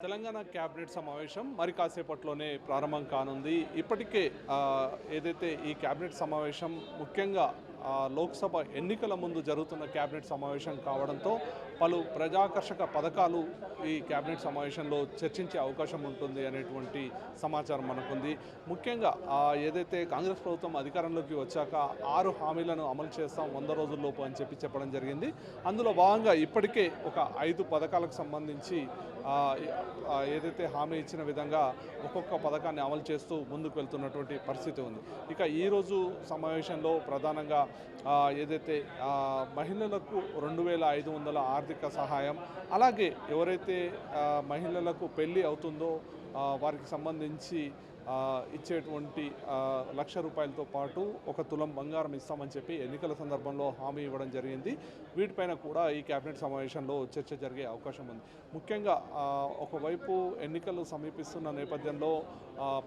Telangana cabinet సమావేశం మరి కాసేపట్లోనే ప్రారంభం కానుంది. ఇప్పటికే ఏదైతే ఈ క్యాబినెట్ సమావేశం ముఖ్యంగా లోక్సభ ఎన్నికల ముందు జరుగుతున్న క్యాబినెట్ సమావేశం కావడంతో పలు ప్రజాకర్షక పథకాలు ఈ క్యాబినెట్ సమావేశంలో చర్చించే అవకాశం ఉంటుంది అనేటువంటి సమాచారం మనకుంది. ముఖ్యంగా ఏదైతే కాంగ్రెస్ ప్రభుత్వం అధికారంలోకి వచ్చాక 6 హామీలను అమలు చేస్తాం 100 రోజుల్లోపు అని చెప్పడం జరిగింది. అందులో భాగంగా ఇప్పటికే ఒక 5 పథకాలకు సంబంధించి ఏదైతే హామీ ఇచ్చిన విధంగా ఒక్కొక్క పథకాన్ని అమలు చేస్తూ ముందుకు వెళ్తున్నటువంటి పరిస్థితి ఉంది. ఇక ఈరోజు సమావేశంలో ప్రధానంగా ఏదైతే మహిళలకు 2500 ఆర్థిక సహాయం, అలాగే ఎవరైతే మహిళలకు పెళ్ళి అవుతుందో వారికి సంబంధించి ఇచ్చేటువంటి ₹1,00,000తో పాటు 1 తులం బంగారం ఇస్తామని చెప్పి ఎన్నికల సందర్భంలో హామీ ఇవ్వడం జరిగింది. వీటిపైన కూడా ఈ కేబినెట్ సమావేశంలో చర్చ జరిగే అవకాశం ఉంది. ముఖ్యంగా ఒకవైపు ఎన్నికలు సమీపిస్తున్న నేపథ్యంలో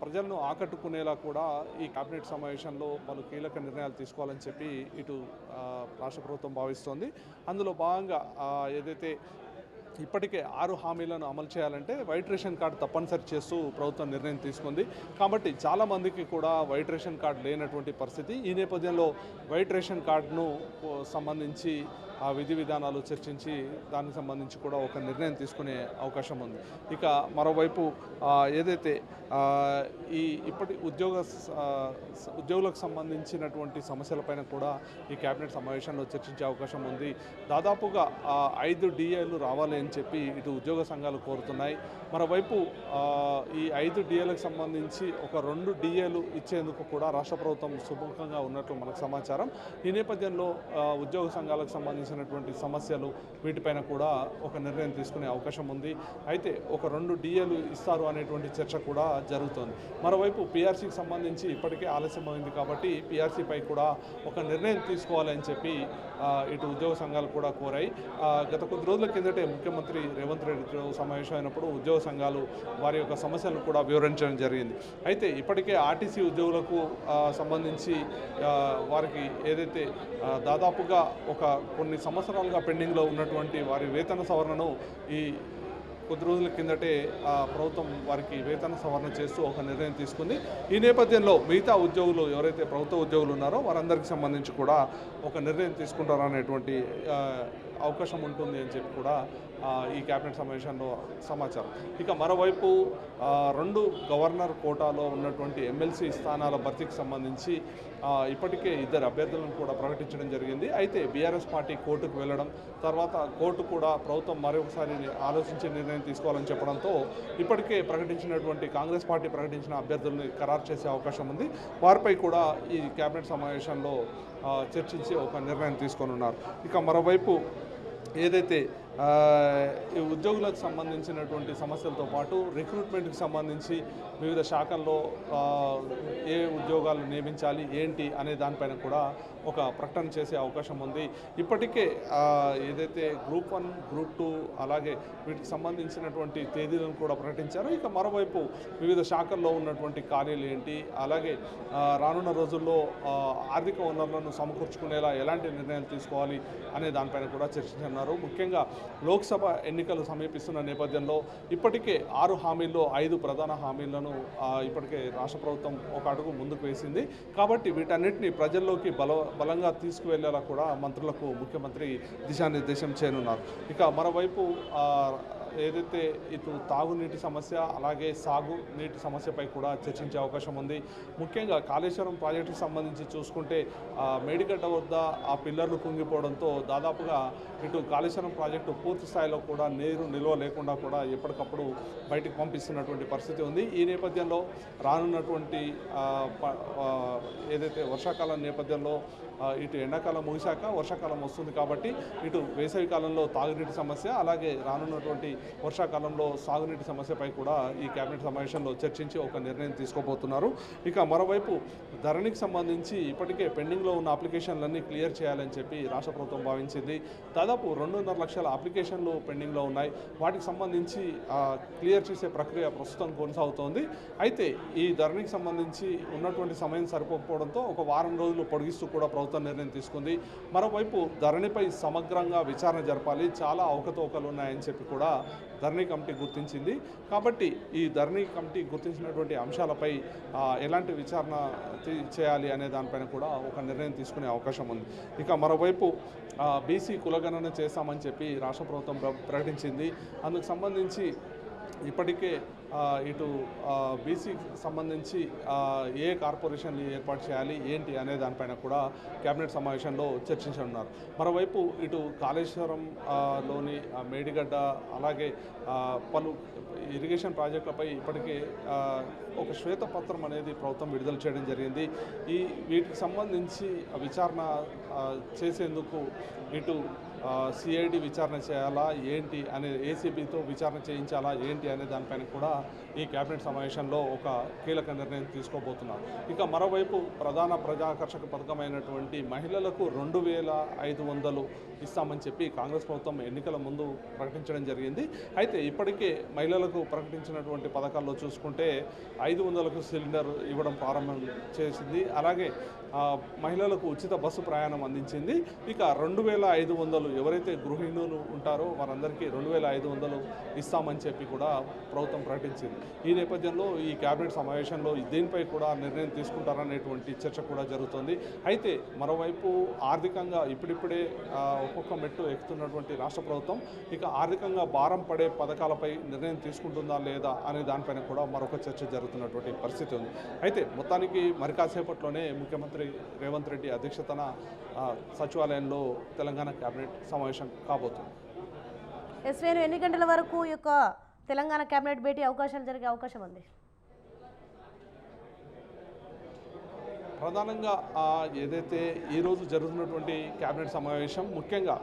ప్రజలను ఆకట్టుకునేలా కూడా ఈ కేబినెట్ సమావేశంలో పలు కీలక నిర్ణయాలు తీసుకోవాలని చెప్పి ఇటు రాష్ట్ర ప్రభుత్వం భావిస్తోంది. అందులో భాగంగా ఏదైతే ఇప్పటికే 6 హామీలను అమలు చేయాలంటే వైట్ రేషన్ కార్డు తప్పనిసరి చేస్తూ ప్రభుత్వం నిర్ణయం తీసుకుంది. కాబట్టి చాలామందికి కూడా వైట్ రేషన్ కార్డు లేనటువంటి పరిస్థితి. ఈ నేపథ్యంలో వైట్ రేషన్ కార్డును సంబంధించి విధి విధానాలు చర్చించి దానికి సంబంధించి కూడా ఒక నిర్ణయం తీసుకునే అవకాశం ఉంది. ఇక మరోవైపు ఏదైతే ఇప్పటి ఉద్యోగులకు సంబంధించినటువంటి సమస్యలపైన కూడా ఈ కేబినెట్ సమావేశంలో చర్చించే అవకాశం ఉంది. దాదాపుగా 5 డిఏలు రావాలి అని చెప్పి ఇటు ఉద్యోగ సంఘాలు కోరుతున్నాయి. మరోవైపు ఈ 5 డిఏలకు సంబంధించి ఒక 2 డిఏలు ఇచ్చేందుకు కూడా రాష్ట్ర ప్రభుత్వం సుముఖంగా ఉన్నట్లు మనకు సమాచారం. ఈ నేపథ్యంలో ఉద్యోగ సంఘాలకు సంబంధించినటువంటి సమస్యలు వీటిపైన కూడా ఒక నిర్ణయం తీసుకునే అవకాశం ఉంది. అయితే ఒక 2 డిఏలు ఇస్తారు అనేటువంటి చర్చ కూడా జరుగుతోంది. మరోవైపు పీఆర్సీకి సంబంధించి ఇప్పటికే ఆలస్యమైంది కాబట్టి పీఆర్సీపై కూడా ఒక నిర్ణయం తీసుకోవాలని చెప్పి ఇటు ఉద్యోగ సంఘాలు కూడా కోరాయి. గత కొద్ది రోజుల కిందటే ముఖ్యమంత్రి రేవంత్ రెడ్డితో సమావేశం అయినప్పుడు ఉద్యోగ సంఘాలు వారి యొక్క సమస్యలను కూడా వివరించడం జరిగింది. అయితే ఇప్పటికే ఆర్టీసీ ఉద్యోగులకు సంబంధించి వారికి ఏదైతే దాదాపుగా కొన్ని సంవత్సరాలుగా పెండింగ్లో ఉన్నటువంటి వారి వేతన సవరణను ఈ కొద్ది రోజుల కిందటే ప్రభుత్వం వారికి వేతన సవరణ చేస్తూ ఒక నిర్ణయం తీసుకుంది. ఈ నేపథ్యంలో మిగతా ఉద్యోగులు ఎవరైతే ప్రభుత్వ ఉద్యోగులు ఉన్నారో వారందరికీ సంబంధించి కూడా ఒక నిర్ణయం తీసుకుంటారనేటువంటి అవకాశం ఉంటుంది అని చెప్పి కూడా ఈ కేబినెట్ సమావేశంలో సమాచారం. ఇక మరోవైపు 2 గవర్నర్ కోటాలో ఉన్నటువంటి ఎమ్మెల్సీ స్థానాల భర్తీకి సంబంధించి ఇప్పటికే 2 అభ్యర్థులను కూడా ప్రకటించడం జరిగింది. అయితే బీఆర్ఎస్ పార్టీ కోర్టుకు వెళ్ళడం, తర్వాత కోర్టు కూడా ప్రభుత్వం మరొకసారి ఆలోచించే నిర్ణయం తీసుకోవాలని చెప్పడంతో ఇప్పటికే ప్రకటించినటువంటి కాంగ్రెస్ పార్టీ ప్రకటించిన అభ్యర్థుల్ని ఖరారు చేసే అవకాశం ఉంది. వారిపై కూడా ఈ కేబినెట్ సమావేశంలో చర్చించి ఒక నిర్ణయం తీసుకోనున్నారు. ఇక మరోవైపు ఏదైతే ఈ ఉద్యోగులకు సంబంధించినటువంటి సమస్యలతో పాటు రిక్రూట్మెంట్కి సంబంధించి వివిధ శాఖల్లో ఏ ఉద్యోగాలు నియమించాలి ఏంటి అనే దానిపైన కూడా ఒక ప్రకటన చేసే అవకాశం ఉంది. ఇప్పటికే ఏదైతే గ్రూప్ 1, గ్రూప్ 2 అలాగే వీటికి సంబంధించినటువంటి తేదీలను కూడా ప్రకటించారు. ఇక మరోవైపు వివిధ శాఖల్లో ఉన్నటువంటి ఖాళీలు ఏంటి, అలాగే రానున్న రోజుల్లో ఆర్థిక వనరులను సమకూర్చుకునేలా ఎలాంటి నిర్ణయాలు తీసుకోవాలి అనే దానిపైన కూడా చర్చించున్నారు. ముఖ్యంగా లోక్సభ ఎన్నికలు సమీపిస్తున్న నేపథ్యంలో ఇప్పటికే 6 హామీల్లో 5 ప్రధాన హామీలను ఇప్పటికే రాష్ట్ర ప్రభుత్వం ఒక అడుగు ముందుకు వేసింది. కాబట్టి వీటన్నిటిని ప్రజల్లోకి బలంగా తీసుకువెళ్లేలా కూడా మంత్రులకు ముఖ్యమంత్రి దిశానిర్దేశం చేయనున్నారు. ఇక మరోవైపు ఏదైతే ఇటు తాగునీటి సమస్య అలాగే సాగు నీటి సమస్యపై కూడా చర్చించే అవకాశం ఉంది. ముఖ్యంగా కాళేశ్వరం ప్రాజెక్టుకు సంబంధించి చూసుకుంటే మేడిగడ్డ వద్ద ఆ పిల్లర్లు కుంగిపోవడంతో దాదాపుగా ఇటు కాళేశ్వరం ప్రాజెక్టు పూర్తి స్థాయిలో కూడా నీరు నిల్వ లేకుండా కూడా ఎప్పటికప్పుడు బయటకు పంపిస్తున్నటువంటి పరిస్థితి ఉంది. ఈ నేపథ్యంలో రానున్నటువంటి ఏదైతే వర్షాకాలం నేపథ్యంలో ఇటు ఎండాకాలం ముగిశాక వర్షాకాలం వస్తుంది కాబట్టి ఇటు వేసవి కాలంలో తాగునీటి సమస్య అలాగే రానున్నటువంటి వర్షాకాలంలో సాగునీటి సమస్యపై కూడా ఈ కేబినెట్ సమావేశంలో చర్చించి ఒక నిర్ణయం తీసుకోబోతున్నారు. ఇక మరోవైపు ధరణికి సంబంధించి ఇప్పటికే పెండింగ్లో ఉన్న అప్లికేషన్లన్నీ క్లియర్ చేయాలని చెప్పి రాష్ట్ర ప్రభుత్వం భావించింది. దాదాపు 2.5 లక్షల అప్లికేషన్లు పెండింగ్లో ఉన్నాయి. వాటికి సంబంధించి క్లియర్ చేసే ప్రక్రియ ప్రస్తుతం కొనసాగుతోంది. అయితే ఈ ధరణికి సంబంధించి ఉన్నటువంటి సమయం సరిపోకపోవడంతో ఒక వారం రోజులు పొడిగిస్తూ కూడా ప్రభుత్వం ప్రభుత్వం నిర్ణయం తీసుకుంది. మరోవైపు ధరణిపై సమగ్రంగా విచారణ జరపాలి, చాలా అవకతవకలు ఉన్నాయని చెప్పి కూడా ధరణి కమిటీ గుర్తించింది. కాబట్టి ఈ ధరణి కమిటీ గుర్తించినటువంటి అంశాలపై ఎలాంటి విచారణ చేయాలి అనే దానిపైన కూడా ఒక నిర్ణయం తీసుకునే అవకాశం ఉంది. ఇక మరోవైపు బీసీ కులగణన చేస్తామని చెప్పి రాష్ట్ర ప్రభుత్వం ప్రకటించింది. అందుకు సంబంధించి ఇప్పటికే ఇటు బీసీకి సంబంధించి ఏ కార్పొరేషన్ని ఏర్పాటు చేయాలి ఏంటి అనే దానిపైన కూడా కేబినెట్ సమావేశంలో చర్చించనున్నారు. మరోవైపు ఇటు కాళేశ్వరం లోని మేడిగడ్డ అలాగే పలు ఇరిగేషన్ ప్రాజెక్టులపై ఇప్పటికే ఒక శ్వేతపత్రం అనేది ప్రభుత్వం విడుదల చేయడం జరిగింది. వీటికి సంబంధించి విచారణ చేసేందుకు ఇటు సిఐడి విచారణ చేయాలా ఏంటి అనే ఏసీబీతో విచారణ చేయించాలా ఏంటి అనే దానిపైన కూడా ఈ కేబినెట్ సమావేశంలో ఒక కీలక నిర్ణయం తీసుకోబోతున్నారు. ఇక మరోవైపు ప్రధాన ప్రజాకర్షక పథకమైనటువంటి మహిళలకు 2500 ఇస్తామని చెప్పి కాంగ్రెస్ ప్రభుత్వం ఎన్నికల ముందు ప్రకటించడం జరిగింది. అయితే ఇప్పటికే మహిళలకు ప్రకటించినటువంటి పథకాల్లో చూసుకుంటే 500కు సిలిండర్ ఇవ్వడం ప్రారంభం చేసింది. అలాగే మహిళలకు ఉచిత బస్సు ప్రయాణం అందించింది. ఇక 2500 ఎవరైతే గృహిణులు ఉంటారో వారందరికీ 2500 ఇస్తామని చెప్పి కూడా ప్రభుత్వం ప్రకటించింది. ఈ నేపథ్యంలో ఈ కేబినెట్ సమావేశంలో దీనిపై కూడా నిర్ణయం తీసుకుంటారనేటువంటి చర్చ కూడా జరుగుతుంది. అయితే మరోవైపు ఆర్థికంగా ఇప్పుడిప్పుడే ఒక్కొక్క మెట్టు ఎక్కుతున్నటువంటి రాష్ట్ర ప్రభుత్వం ఇక ఆర్థికంగా భారం పడే పథకాలపై నిర్ణయం తీసుకుంటుందా లేదా అనే దానిపైన కూడా మరొక చర్చ జరుగుతున్నటువంటి పరిస్థితి ఉంది. అయితే మొత్తానికి మరి కాసేపట్లోనే ముఖ్యమంత్రి రేవంత్ రెడ్డి అధ్యక్షతన సచివాలయంలో తెలంగాణ కేబినెట్ సమావేశం కాబోతుంది. ఎన్ని గంటల వరకు ఈ యొక్క తెలంగాణ కేబినెట్ భేటీ అవకాశాలు జరిగే అవకాశం ఉంది? ప్రధానంగా ఏదైతే ఈరోజు జరుగుతున్నటువంటి కేబినెట్ సమావేశం ముఖ్యంగా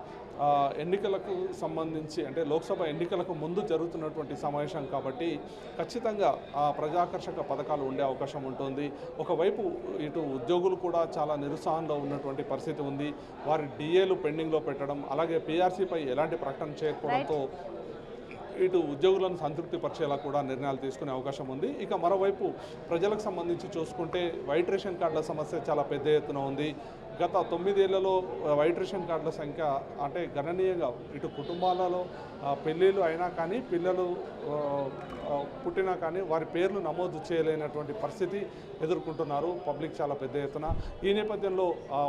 ఎన్నికలకు సంబంధించి అంటే లోక్సభ ఎన్నికలకు ముందు జరుగుతున్నటువంటి సమావేశం కాబట్టి ఖచ్చితంగా ప్రజాకర్షక పథకాలు ఉండే అవకాశం ఉంటుంది. ఒకవైపు ఇటు ఉద్యోగులు కూడా చాలా నిరుత్సాహంలో ఉన్నటువంటి పరిస్థితి ఉంది. వారి డిఏలు పెండింగ్లో పెట్టడం అలాగే పీఆర్సీపై ఎలాంటి ప్రకటన చేయకపోవడంతో ఇటు ఉద్యోగులను సంతృప్తిపరిచేలా కూడా నిర్ణయాలు తీసుకునే అవకాశం ఉంది. ఇక మరోవైపు ప్రజలకు సంబంధించి చూసుకుంటే వైట్ రేషన్ కార్డుల సమస్య చాలా పెద్ద ఎత్తున ఉంది. గత 9 ఏళ్లలో వైట్ రేషన్ కార్డుల సంఖ్య అంటే గణనీయంగా ఇటు కుటుంబాలలో పెళ్ళిళ్ళు అయినా కానీ పిల్లలు పుట్టినా కానీ వారి పేర్లు నమోదు చేయలేనటువంటి పరిస్థితి ఎదుర్కొంటున్నారు పబ్లిక్ చాలా పెద్ద ఎత్తున. ఈ నేపథ్యంలో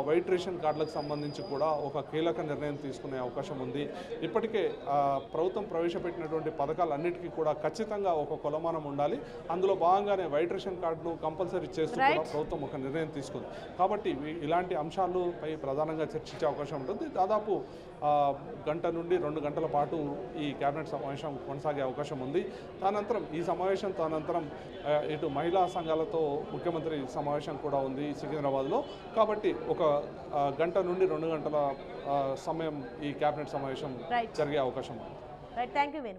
వైట్ రేషన్ కార్డులకు సంబంధించి కూడా ఒక కీలక నిర్ణయం తీసుకునే అవకాశం ఉంది. ఇప్పటికే ప్రభుత్వం ప్రవేశపెట్టినటువంటి పథకాలన్నిటికీ కూడా ఖచ్చితంగా ఒక కొలమానం ఉండాలి. అందులో భాగంగానే వైట్ రేషన్ కార్డును కంపల్సరీ చేస్తూ కూడా ప్రభుత్వం ఒక నిర్ణయం తీసుకుంది. కాబట్టి ఇలాంటి అంశాలపై ప్రధానంగా చర్చించే అవకాశం ఉంటుంది. దాదాపు 1 నుండి 2 గంటల పాటు ఈ కేబినెట్ సమావేశం కొనసాగే అవకాశం ఉంది. ఈ సమావేశం తదనంతరం ఇటు మహిళా సంఘాలతో ముఖ్యమంత్రి సమావేశం కూడా ఉంది సికింద్రాబాద్లో. కాబట్టి ఒక 1 నుండి 2 గంటల సమయం ఈ కేబినెట్ సమావేశం జరిగే అవకాశం ఉంది. Thank you Venu.